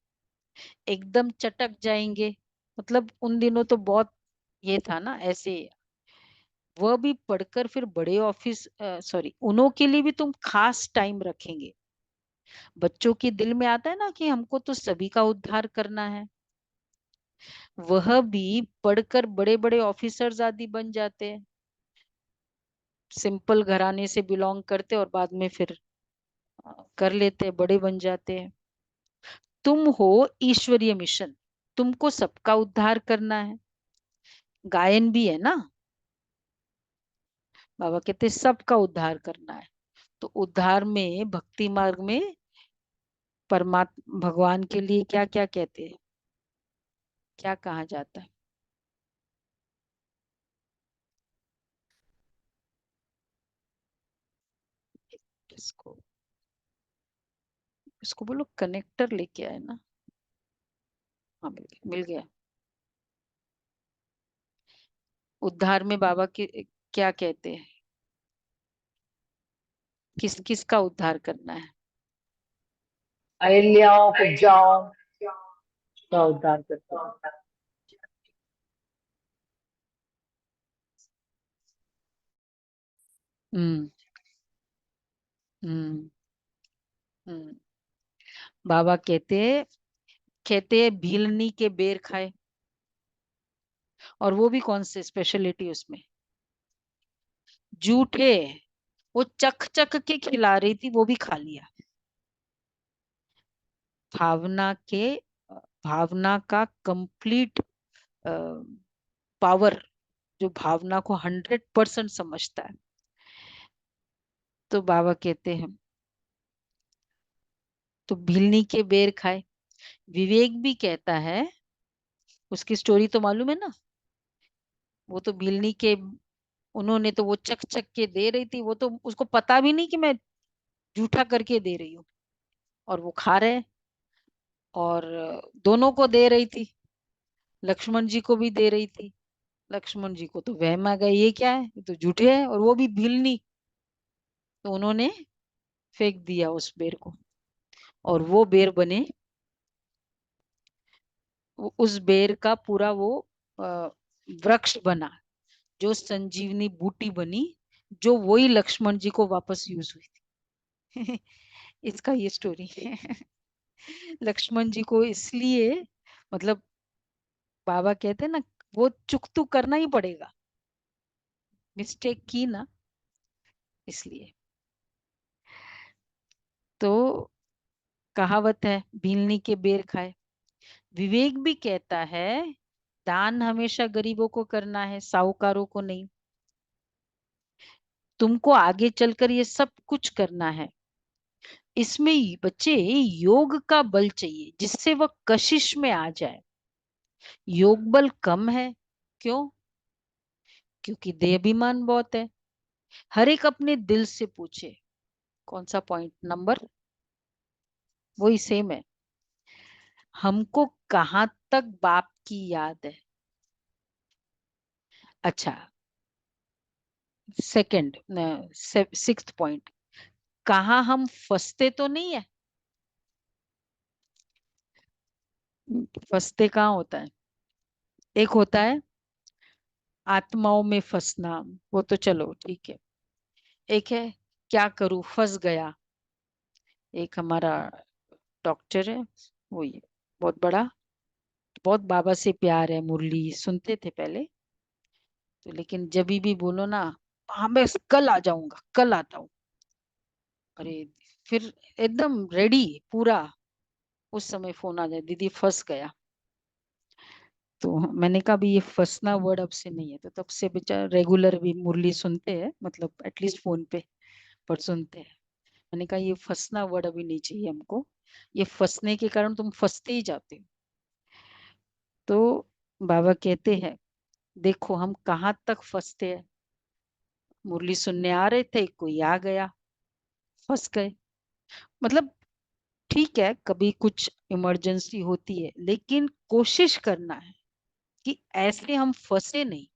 एकदम चटक जाएंगे। मतलब उन दिनों तो बहुत ये था ना ऐसे। वह भी पढ़कर फिर बड़े ऑफिस, सॉरी, उन्हों के लिए भी तुम खास टाइम रखेंगे। बच्चों के दिल में आता है ना कि हमको तो सभी का उद्धार करना है। वह भी पढ़कर बड़े बड़े ऑफिसर्स आदि बन जाते हैं। सिंपल घराने से बिलोंग करते और बाद में फिर कर लेते हैं, बड़े बन जाते हैं। तुम हो ईश्वरीय मिशन, तुमको सबका उद्धार करना है। गायन भी है ना, बाबा कहते सबका उद्धार करना है। तो उद्धार में भक्ति मार्ग में परमात्मा भगवान के लिए क्या क्या कहते हैं, क्या कहा जाता है? इसको इसको बोलो कनेक्टर लेके आए ना। हाँ मिल गया, मिल गया। उद्धार में बाबा के क्या कहते हैं, किस किस का उद्धार करना है? अहिल्याओं कुब्जाओं का उद्धार करता है। हम्म हम्म हम्म। बाबा कहते भीलनी के बेर खाए, और वो भी कौन से स्पेशलिटी उसमें, जूठे। वो चख चख के खिला रही थी, वो भी खा लिया। भावना के भावना का कंप्लीट पावर, जो भावना को 100% समझता है। तो बाबा कहते हैं तो भिलनी के बेर खाए। विवेक भी कहता है, उसकी स्टोरी तो मालूम है ना। वो तो भिलनी के, उन्होंने तो वो चख चख के दे रही थी, वो तो उसको पता भी नहीं कि मैं जूठा करके दे रही हूँ, और वो खा रहे। और दोनों को दे रही थी, लक्ष्मण जी को भी दे रही थी। लक्ष्मण जी को तो वहम आ गया, ये क्या है, ये तो झूठे है, और वो भी भिलनी। तो उन्होंने फेंक दिया उस बेर को, और वो बेर बने, उस बेर का पूरा वो अ, वृक्ष बना, जो संजीवनी बूटी बनी, जो वही लक्ष्मण जी को वापस यूज हुई थी। इसका ये स्टोरी है। लक्ष्मण जी को इसलिए, मतलब बाबा कहते हैं ना, वो चुक तो करना ही पड़ेगा। मिस्टेक की ना, इसलिए। तो कहावत है, भीलनी के बेर खाए। विवेक भी कहता है दान हमेशा गरीबों को करना है, साहूकारों को नहीं। तुमको आगे चलकर ये सब कुछ करना है। इसमें बच्चे योग का बल चाहिए, जिससे वह कशिश में आ जाए। योग बल कम है, क्यों? क्योंकि देहाभिमान बहुत है। हर एक अपने दिल से पूछे। कौन सा पॉइंट नंबर? वही सेम है। हमको कहां तक बाप की याद है? अच्छा, सेकंड, सिक्स्थ पॉइंट, कहा हम फंसते तो नहीं है? फंसते कहाँ होता है? एक होता है आत्माओं में फंसना, वो तो चलो ठीक है। एक है क्या करूं, फंस गया। एक हमारा डॉक्टर है, वो ये बहुत बड़ा, बहुत बाबा से प्यार है, मुरली सुनते थे पहले तो, लेकिन जब भी बोलो ना, हाँ मैं कल आ जाऊंगा, कल आता हूँ, अरे फिर एकदम रेडी पूरा, उस समय फोन आ जाए, दीदी फंस गया। तो मैंने कहा भी ये फंसना वर्ड अब से नहीं है, तो तब से बेचारा रेगुलर भी मुरली सुनते हैं, मतलब एटलीस्ट फोन पे पर सुनते हैं। मैंने कहा ये फंसना वर्ड अभी नहीं चाहिए हमको, ये फंसने के कारण तुम फंसते ही जाते हो। तो बाबा कहते हैं देखो हम कहाँ तक फंसते हैं। मुरली सुनने आ रहे थे, कोई आ गया, फंस गए। मतलब ठीक है, कभी कुछ इमरजेंसी होती है, लेकिन कोशिश करना है कि ऐसे हम फंसे नहीं,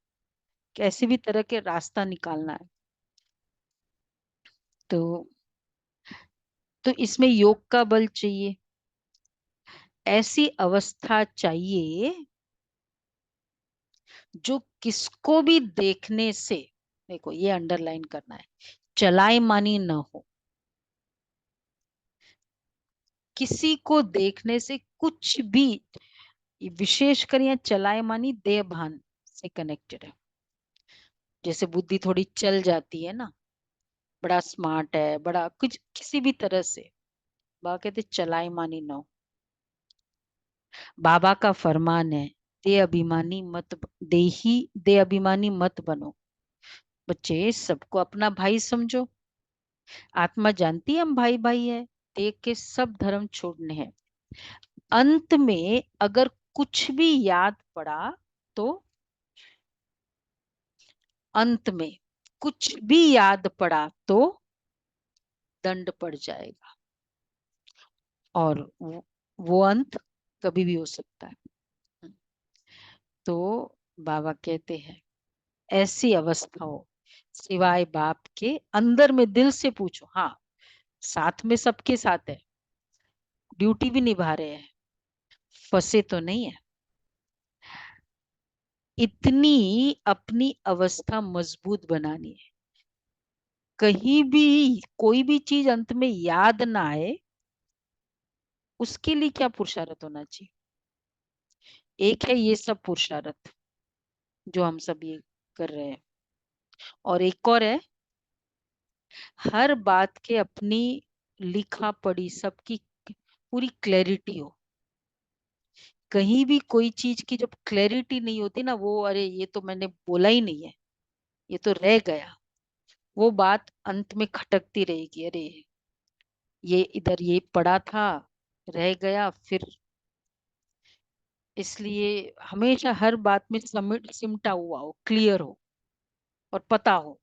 कैसे भी तरह के रास्ता निकालना है। तो इसमें योग का बल चाहिए। ऐसी अवस्था चाहिए जो किसको भी देखने से, देखो ये अंडरलाइन करना है, चलाएमानी न हो। किसी को देखने से कुछ भी, विशेषकर यहाँ चलाएमानी देह भान से कनेक्टेड है। जैसे बुद्धि थोड़ी चल जाती है ना, बड़ा स्मार्ट है, बड़ा कुछ किसी भी तरह से, बाबा कहते चलाएमानी न हो। बाबा का फरमान है दे अभिमानी मत बनो। बच्चे सबको अपना भाई समझो। आत्मा जानती है हम भाई भाई है, देह के सब धर्म छोड़ने हैं। अंत में अगर कुछ भी याद पड़ा तो, अंत में कुछ भी याद पड़ा तो दंड पड़ जाएगा। और वो अंत कभी भी हो सकता है। तो बाबा कहते हैं ऐसी अवस्था हो, सिवाय बाप के अंदर में दिल से पूछो। हाँ, साथ में सबके साथ है, ड्यूटी भी निभा रहे हैं, फंसे तो नहीं है। इतनी अपनी अवस्था मजबूत बनानी है, कहीं भी कोई भी चीज अंत में याद ना आए, उसके लिए क्या पुरुषार्थ होना चाहिए? एक है ये सब पुरुषार्थ जो हम सब ये कर रहे हैं, और एक और है हर बात के अपनी लिखा पढ़ी सबकी पूरी क्लैरिटी हो। कहीं भी कोई चीज की जब क्लैरिटी नहीं होती ना, वो अरे ये तो मैंने बोला ही नहीं है, ये तो रह गया, वो बात अंत में खटकती रहेगी, अरे ये इधर ये पड़ा था, रह गया फिर। इसलिए हमेशा हर बात में सिमटा हुआ हो, क्लियर हो और पता हो।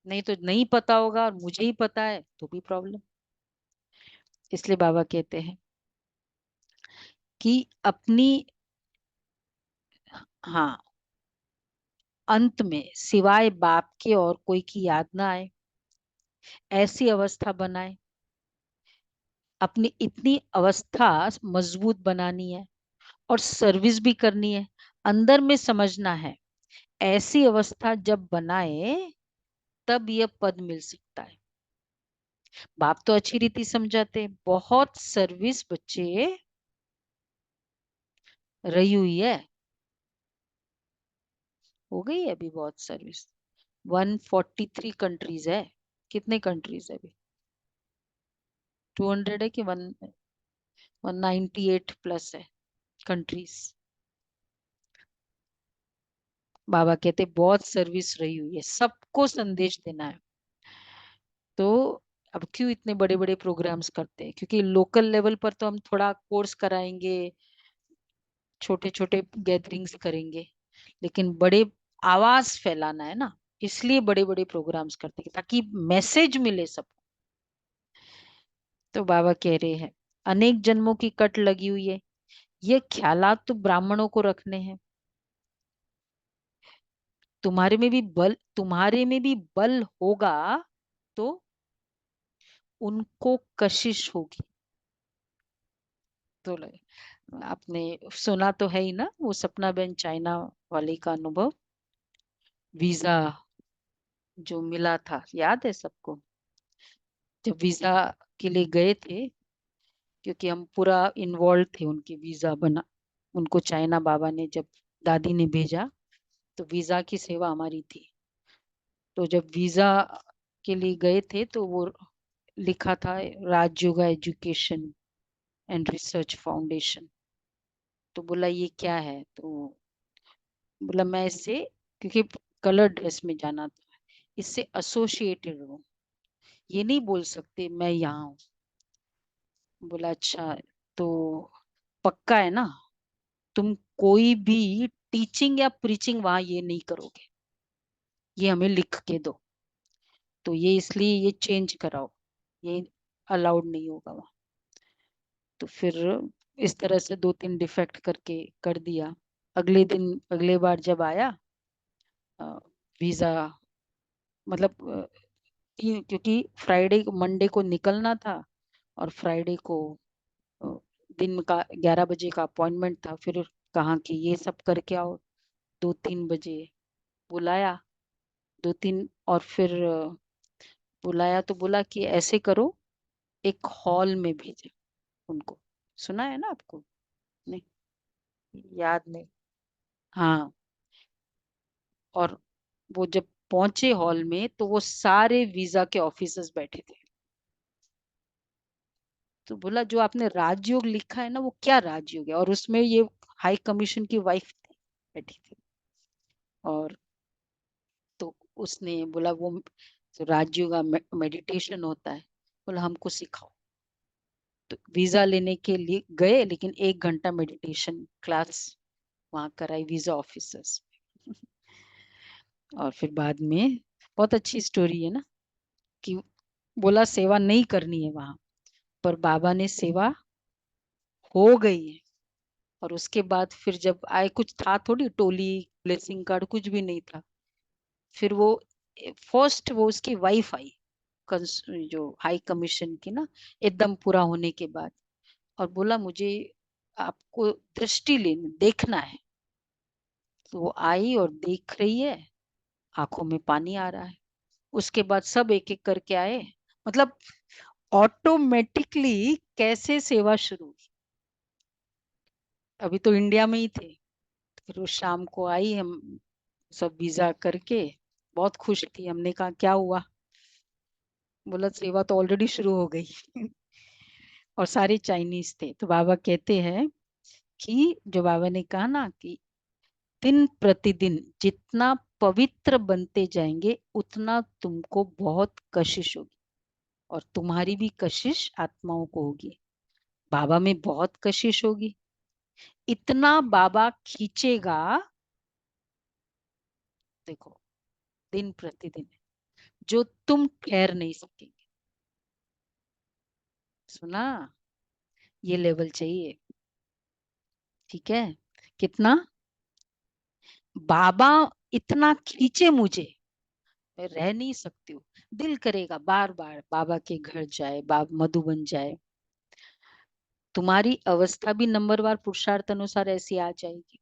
नहीं तो नहीं पता होगा और मुझे ही पता है तो भी प्रॉब्लम। इसलिए बाबा कहते हैं कि अपनी, हाँ, अंत में सिवाय बाप के और कोई की याद ना आए, ऐसी अवस्था बनाए। अपनी इतनी अवस्था मजबूत बनानी है और सर्विस भी करनी है। अंदर में समझना है ऐसी अवस्था जब बनाए तब यह पद मिल सकता है। बाप तो अच्छी रीति समझाते, बहुत सर्विस बच्चे रही हुई है, हो गई है अभी बहुत सर्विस। 143 कंट्रीज है। कितने कंट्रीज है अभी? 200 है कि 198 प्लस है कंट्रीज। बाबा कहते बहुत सर्विस रही हुई है, सबको संदेश देना है। तो अब क्यों इतने बड़े बड़े प्रोग्राम्स करते हैं? क्योंकि लोकल लेवल पर तो हम थोड़ा कोर्स कराएंगे, छोटे छोटे गैदरिंग्स करेंगे, लेकिन बड़े आवाज फैलाना है ना, इसलिए बड़े बड़े प्रोग्राम्स करते हैं ताकि मैसेज मिले सबको। तो बाबा कह रहे हैं अनेक जन्मों की कट लगी हुई है, ये ख्यालात तो ब्राह्मणों को रखने हैं। तुम्हारे में भी बल होगा तो उनको कशिश होगी। तो आपने सुना तो है ही ना वो सपना बहन चाइना वाली का अनुभव, वीजा जो मिला था, याद है सबको? जब वीजा के लिए गए थे, क्योंकि हम पूरा इन्वॉल्व थे, उनके वीजा बना, उनको चाइना बाबा ने जब दादी ने भेजा तो वीजा की सेवा हमारी थी। तो जब वीजा के लिए गए थे तो वो लिखा था Rajyoga education and research foundation. तो बोला ये क्या है? तो बोला मैं इससे, क्योंकि कलर ड्रेस में जाना था, इससे एसोसिएटेड हूँ, ये नहीं बोल सकते मैं यहाँ हूँ। बोला अच्छा, तो पक्का है ना? तुम कोई भी टीचिंग या प्रीचिंग वहां ये नहीं करोगे, ये हमें लिख के दो। तो ये इसलिए ये चेंज कराओ, ये अलाउड नहीं होगा वहां। तो फिर इस तरह से 2-3 डिफेक्ट करके कर दिया। अगले दिन, अगले बार जब आया वीजा, मतलब क्योंकि फ्राइडे मंडे को निकलना था और फ्राइडे को अ, दिन का 11 बजे का अपॉइंटमेंट था। फिर कहा कि ये सब करके आओ, 2-3 बजे बुलाया, 2-3, और फिर बुलाया तो बोला कि ऐसे करो, एक हॉल में भेजे उनको। सुना है ना आपको? नहीं, याद नहीं। हाँ, और वो जब पहुंचे हॉल में तो वो सारे वीजा के ऑफिसर्स बैठे थे। तो बोला जो आपने राजयोग लिखा है ना, वो क्या राजयोग है? और उसमें ये हाई कमीशन की वाइफ थी, बैठी थी। और तो उसने बोला वो जो राजयोग का मेडिटेशन होता है, बोला हमको सिखाओ। तो वीजा लेने के लिए गए, लेकिन 1 घंटा मेडिटेशन क्लास वहां कराई वीजा ऑफिसर्स। और फिर बाद में बहुत अच्छी स्टोरी है ना, कि बोला सेवा नहीं करनी है वहां, पर बाबा ने सेवा हो गई है। और उसके बाद फिर जब आए, कुछ था थोड़ी टोली, ब्लेसिंग कार्ड कुछ भी नहीं था। फिर वो फर्स्ट वो उसकी वाइफ आई, जो हाई कमीशन की ना, एकदम पूरा होने के बाद, और बोला मुझे आपको दृष्टि लेने देखना है। तो वो आई और देख रही है, आंखों में पानी आ रहा है। उसके बाद सब एक एक करके आए, मतलब ऑटोमेटिकली कैसे सेवा शुरू हुई। अभी तो इंडिया में ही थे। फिर वो शाम को आई, हम सब वीजा करके बहुत खुश थी। हमने कहा क्या हुआ? बोला सेवा तो ऑलरेडी शुरू हो गई। और सारे चाइनीज थे। तो बाबा कहते हैं कि जो बाबा ने कहा ना कि दिन प्रतिदिन जितना पवित्र बनते जाएंगे उतना तुमको बहुत कशिश होगी, और तुम्हारी भी कशिश आत्माओं को होगी। बाबा में बहुत कशिश होगी, इतना बाबा खींचेगा, देखो, दिन प्रतिदिन, जो तुम ठहर नहीं सकेंगे। सुना? ये लेवल चाहिए, ठीक है? कितना बाबा इतना खींचे मुझे, मैं रह नहीं सकती हूँ। दिल करेगा बार बार बाबा के घर जाए, बाबा मधुबन जाए। तुम्हारी अवस्था भी नंबरवार पुरुषार्थ अनुसार ऐसी आ जाएगी।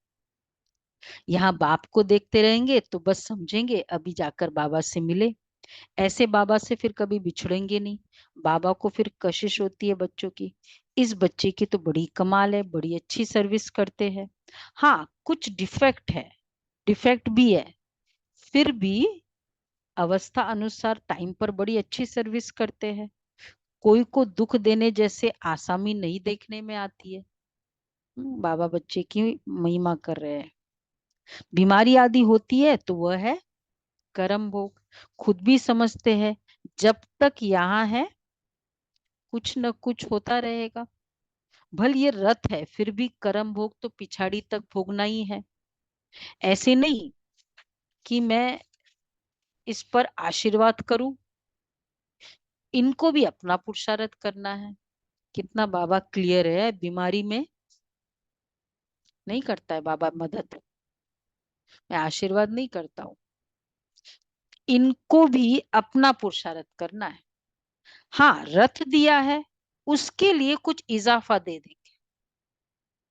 यहाँ बाप को देखते रहेंगे तो बस समझेंगे अभी जाकर बाबा से मिले। ऐसे बाबा से फिर कभी बिछड़ेंगे नहीं। बाबा को फिर कशिश होती है बच्चों की, इस बच्चे की तो बड़ी कमाल है, बड़ी अच्छी सर्विस करते हैं। हाँ, कुछ डिफेक्ट है, डिफेक्ट भी है, फिर भी अवस्था अनुसार टाइम पर बड़ी अच्छी सर्विस करते हैं। कोई को दुख देने जैसे आसामी नहीं देखने में आती है। बाबा बच्चे की महिमा कर रहे हैं। बीमारी आदि होती है तो वह है कर्म भोग। खुद भी समझते हैं जब तक यहाँ है कुछ न कुछ होता रहेगा। भल ये रथ है फिर भी कर्म भोग तो पिछाड़ी तक भोगना ही है। ऐसे नहीं कि मैं इस पर आशीर्वाद करूं, इनको भी अपना पुरुषार्थ करना है। कितना बाबा क्लियर है। बीमारी में नहीं करता है बाबा मदद, मैं आशीर्वाद नहीं करता हूं, इनको भी अपना पुरुषार्थ करना है। हाँ, रथ दिया है उसके लिए कुछ इजाफा दे देंगे।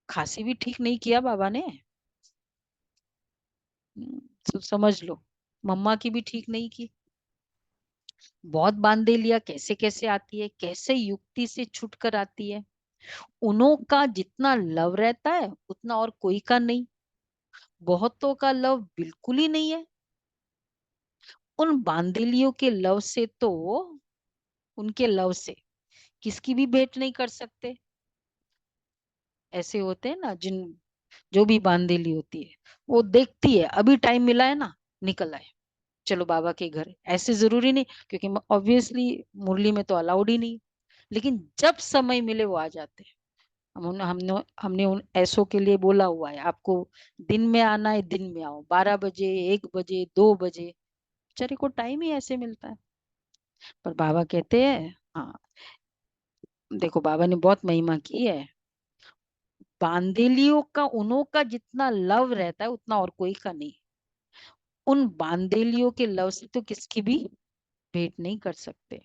खांसी भी ठीक नहीं किया बाबा ने, तो समझ लो मम्मा की भी ठीक नहीं की। बहुत बांधे लिया, कैसे कैसे आती है, कैसे युक्ति से छुट कर आती है। उन्हों का जितना लव रहता है उतना और कोई का नहीं। बहुतों का लव बिल्कुल ही नहीं है। उन बांदेलियों के लव से तो, उनके लव से किसकी भी भेंट नहीं कर सकते। ऐसे होते हैं ना जिन, जो भी बांदेली होती है वो देखती है अभी टाइम मिला है ना, निकल आए चलो बाबा के घर। ऐसे जरूरी नहीं, क्योंकि ऑब्वियसली मुरली में तो अलाउड ही नहीं, लेकिन जब समय मिले वो आ जाते हैं। हमने उन ऐसों के लिए बोला हुआ है, आपको दिन में आना है दिन में आओ, 12 बजे, 1 बजे, 2 बजे, बेचारे को टाइम ही ऐसे मिलता है। पर बाबा कहते हैं हाँ, देखो बाबा ने बहुत महिमा की है। बांदेलियों का, उन्हों का जितना लव रहता है उतना और कोई का नहीं। उन बांदेलियों के लव से तो किसकी भी भेंट नहीं कर सकते।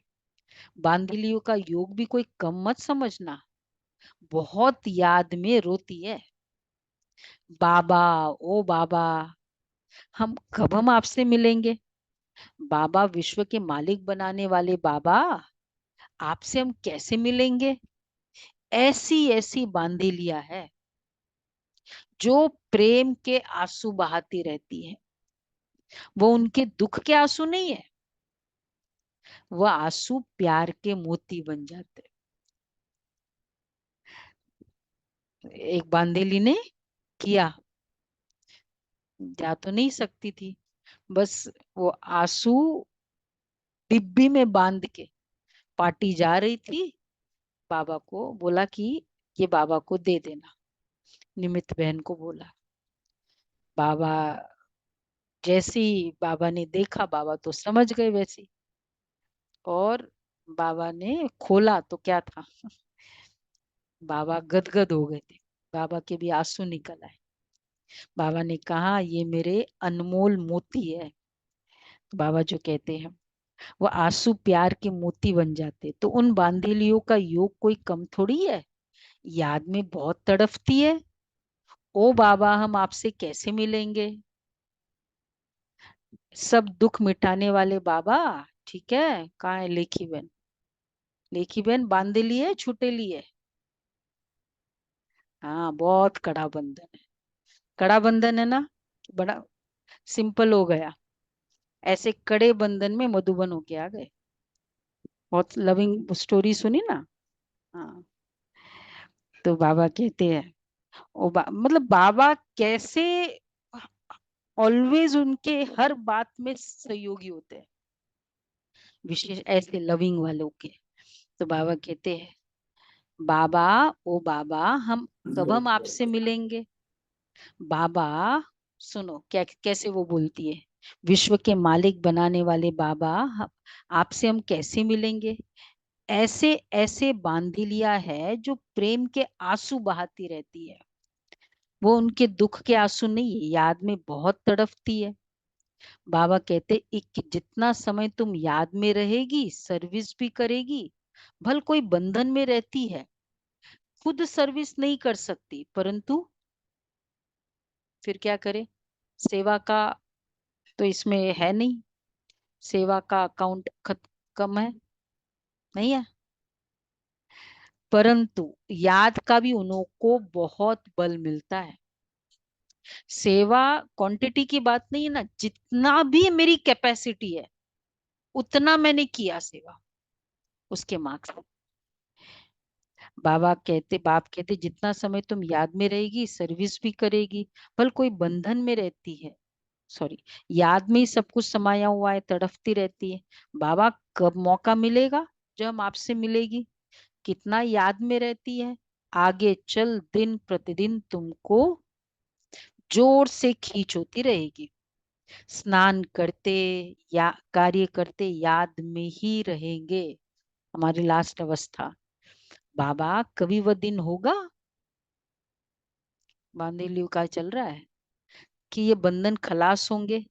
बांदेलियों का योग भी कोई कम मत समझना। बहुत याद में रोती है, बाबा ओ बाबा हम आपसे मिलेंगे। बाबा विश्व के मालिक बनाने वाले बाबा, आपसे हम कैसे मिलेंगे। ऐसी ऐसी बांधेलिया है जो प्रेम के आंसू बहाती रहती है। वो उनके दुख के आंसू नहीं है, वह आंसू प्यार के मोती बन जाते। एक बांधेली ने किया, जा तो नहीं सकती थी, बस वो आंसू डिब्बी में बांध के पार्टी जा रही थी, बाबा को बोला कि ये बाबा को दे देना। निमित बहन को बोला। बाबा, जैसी बाबा ने देखा बाबा तो समझ गए वैसी, और बाबा ने खोला तो क्या था, बाबा गदगद हो गए थे। बाबा के भी आंसू निकल आए। बाबा ने कहा ये मेरे अनमोल मोती है। तो बाबा जो कहते हैं वो आंसू प्यार के मोती बन जाते। तो उन बांधेलियों का योग कोई कम थोड़ी है, याद में बहुत तड़फती है। ओ बाबा हम आपसे कैसे मिलेंगे। सब दुख मिटाने वाले बाबा। ठीक है, कहाँ है लेखी बहन। लेखी बहन बांधेली है छुटेली है। हाँ, बहुत कड़ा बंधन है। कड़ा बंधन है ना, बड़ा सिंपल हो गया। ऐसे कड़े बंधन में मधुबन होके आ गए। बहुत लविंग स्टोरी सुनी ना। हाँ, तो बाबा कहते हैं मतलब बाबा कैसे ऑलवेज उनके हर बात में सहयोगी होते हैं, विशेष ऐसे लविंग वालों के। तो बाबा कहते हैं बाबा ओ बाबा कब हम आपसे मिलेंगे। बाबा सुनो क्या कैसे वो बोलती है, विश्व के मालिक बनाने वाले बाबा आपसे हम कैसे मिलेंगे। ऐसे ऐसे बांधिलिया है जो प्रेम के आंसू बहाती रहती है। वो उनके दुख के आंसू नहीं, याद में बहुत तड़पती है। बाबा कहते एक जितना समय तुम याद में रहेगी सर्विस भी करेगी। भल कोई बंधन में रहती है, खुद सर्विस नहीं कर सकती, परंतु फिर क्या करे। सेवा का तो इसमें है नहीं, सेवा का अकाउंट कम है, नहीं है। परंतु याद का भी उनको बहुत बल मिलता है। सेवा क्वांटिटी की बात नहीं है ना, जितना भी मेरी कैपेसिटी है उतना मैंने किया सेवा, उसके मार्क्स। बाप कहते जितना समय तुम याद में रहेगी सर्विस भी करेगी, भले कोई बंधन में रहती है, सॉरी, याद में ही सब कुछ समाया हुआ है, तड़फती रहती है। बाबा कब मौका मिलेगा, जब हम आपसे मिलेगी। कितना याद में रहती है, आगे चल दिन प्रतिदिन तुमको जोर से खींच होती रहेगी। स्नान करते या कार्य करते याद में ही रहेंगे, हमारी लास्ट अवस्था। बाबा कभी वह दिन होगा, बांधेलियो का चल रहा है कि ये बंधन खलास होंगे।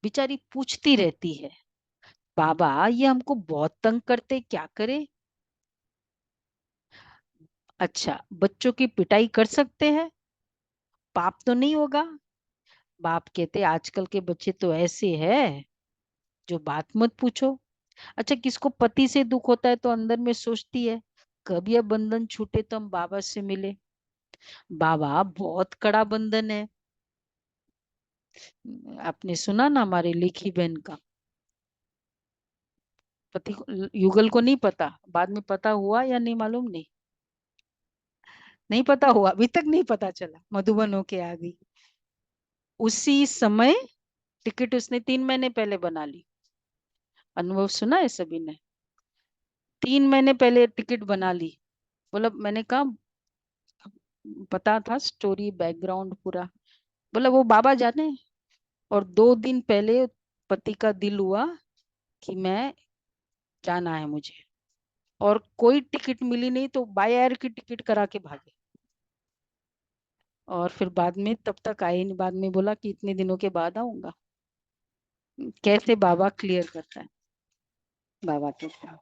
बेचारी पूछती रहती है, बाबा ये हमको बहुत तंग करते, क्या करे। अच्छा, बच्चों की पिटाई कर सकते हैं, पाप तो नहीं होगा। बाप कहते आजकल के बच्चे तो ऐसे हैं, जो बात मत पूछो। अच्छा, किसको पति से दुख होता है तो अंदर में सोचती है, कब यह बंधन छूटे तो हम बाबा से मिले। बाबा बहुत कड़ा बंधन है। आपने सुना ना हमारे लेखी बहन का, पति को, युगल को नहीं पता, बाद में पता हुआ या नहीं मालूम नहीं, नहीं पता हुआ, अभी तक नहीं पता चला, मधुबन होके आ गई। उसी समय टिकट उसने 3 महीने पहले बना ली। अनुभव सुना है सभी ने, 3 महीने पहले टिकट बना ली। बोला, मैंने कहा पता था स्टोरी बैकग्राउंड पूरा। बोला वो बाबा जाने। और 2 दिन पहले पति का दिल हुआ कि मैं जाना है मुझे, और कोई टिकट मिली नहीं तो बाय एयर की टिकट करा के भागे। और फिर बाद में तब तक आए नहीं, बाद में बोला कि इतने दिनों के बाद आऊंगा। कैसे बाबा क्लियर करता है, बाबा के साथ।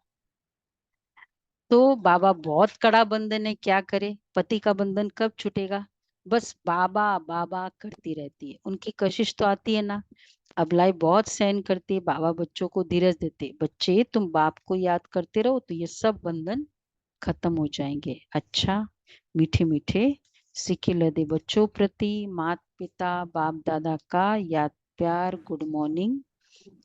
तो बाबा बहुत कड़ा बंधन है, क्या करे, पति का बंधन कब छूटेगा। बस बाबा बाबा करती रहती है, उनकी कशिश तो आती है ना। अबलाई बहुत सहन करती है, बाबा बच्चों को धीरज देते, बच्चे तुम बाप को याद करते रहो तो ये सब बंधन खत्म हो जाएंगे। अच्छा, मीठे मीठे सिक्के लदे बच्चों प्रति माता पिता बाप दादा का याद प्यार, गुड मॉर्निंग।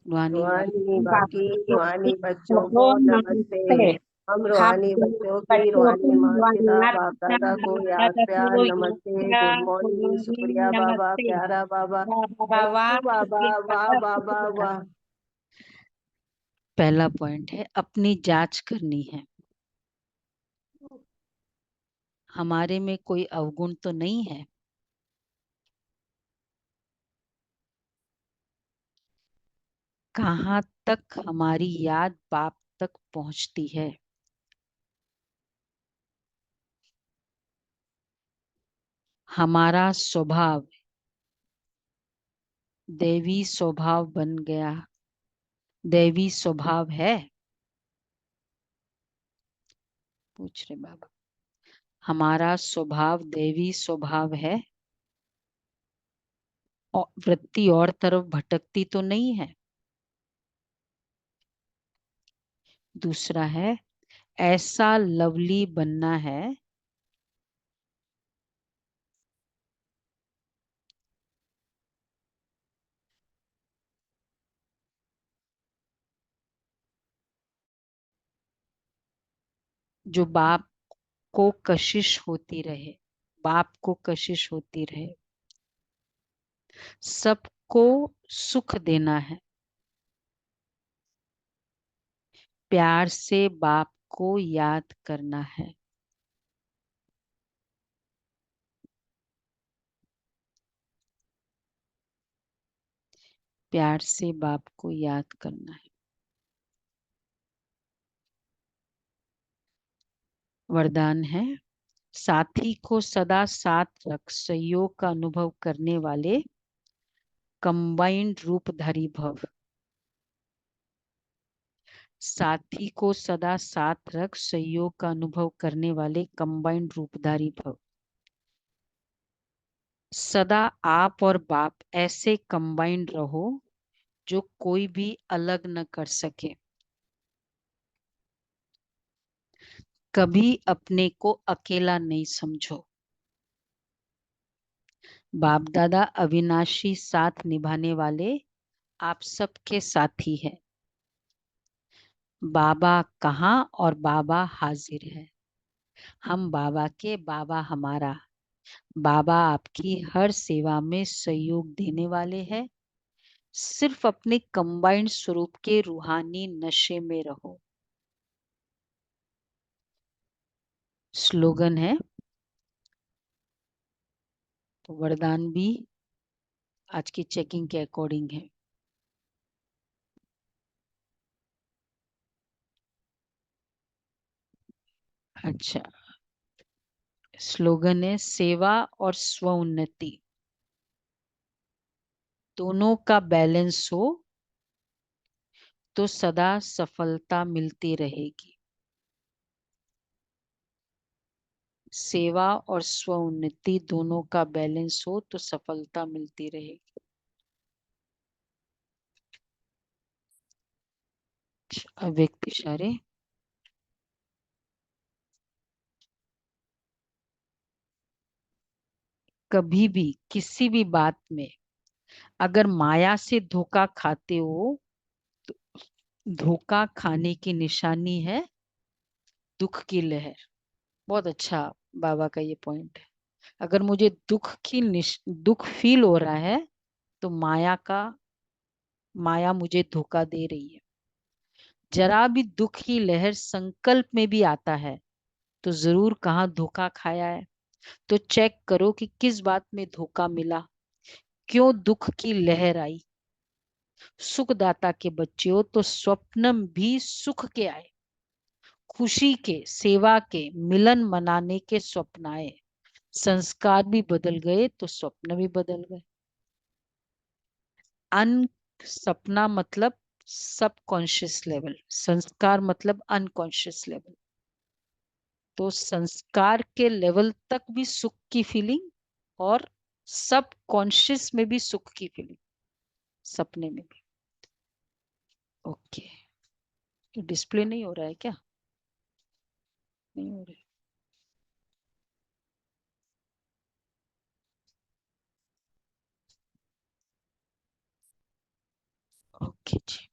रूहानी रूहानी बाकी बाप रूहानी बच्चों को नमस्ते। हम रूहानी बच्चों की रूहानी माँ पिता बाप दादा को याद प्यार नमस्ते, गुड मॉर्निंग, शुक्रिया बाबा, प्यारा बाबा, थैंक यू बाबा, वाह बाबा वाह। पहला पॉइंट है, अपनी जांच करनी है, हमारे में कोई अवगुण तो नहीं है। कहाँ तक हमारी याद बाप तक पहुंचती है। हमारा स्वभाव दैवी स्वभाव बन गया, दैवी स्वभाव है, पूछ रहे बाबा, हमारा स्वभाव दैवी स्वभाव है, और वृत्ति और तरफ भटकती तो नहीं है। दूसरा है, ऐसा लवली बनना है जो बाप को कशिश होती रहे, बाप को कशिश होती रहे, सबको सुख देना है, प्यार से बाप को याद करना है। प्यार से बाप को याद करना है। वरदान है, साथी को सदा साथ रख, सहयोग का अनुभव करने वाले कंबाइंड रूपधारी भव। साथी को सदा साथ रख, सहयोग का अनुभव करने वाले कंबाइंड रूपधारी भव। सदा आप और बाप ऐसे कंबाइंड रहो जो कोई भी अलग न कर सके। कभी अपने को अकेला नहीं समझो। बाप दादा अविनाशी साथ निभाने वाले आप सबके साथी हैं। बाबा कहाँ और बाबा हाजिर है। हम बाबा के, बाबा हमारा। बाबा आपकी हर सेवा में सहयोग देने वाले हैं। सिर्फ अपने कंबाइंड स्वरूप के रूहानी नशे में रहो। स्लोगन है। तो वरदान भी आज की चेकिंग के अकॉर्डिंग है। अच्छा, स्लोगन है सेवा और स्व उन्नति दोनों का बैलेंस हो तो सदा सफलता मिलती रहेगी। सेवा और स्व उन्नति दोनों का बैलेंस हो तो सफलता मिलती रहेगी। अव्यक्त इशारे। कभी भी किसी भी बात में अगर माया से धोखा खाते हो तो धोखा खाने की निशानी है दुख की लहर। बहुत अच्छा बाबा का ये पॉइंट है। अगर मुझे दुख फील हो रहा है तो माया मुझे धोखा दे रही है। जरा भी दुख की लहर संकल्प में भी आता है तो जरूर कहाँ धोखा खाया है। तो चेक करो कि किस बात में धोखा मिला, क्यों दुख की लहर आई। सुखदाता के बच्चे हो तो स्वप्न भी सुख के आए। खुशी के, सेवा के, मिलन मनाने के स्वप्न आए। संस्कार भी बदल गए तो स्वप्न भी बदल गए। अन सपना मतलब सबकॉन्शियस लेवल, संस्कार मतलब अनकॉन्शियस लेवल। तो संस्कार के लेवल तक भी सुख की फीलिंग और सब कॉन्शियस में भी सुख की फीलिंग, सपने में भी। ओके, तो डिस्प्ले नहीं हो रहा है क्या? नहीं हो रहा है। ओके जी।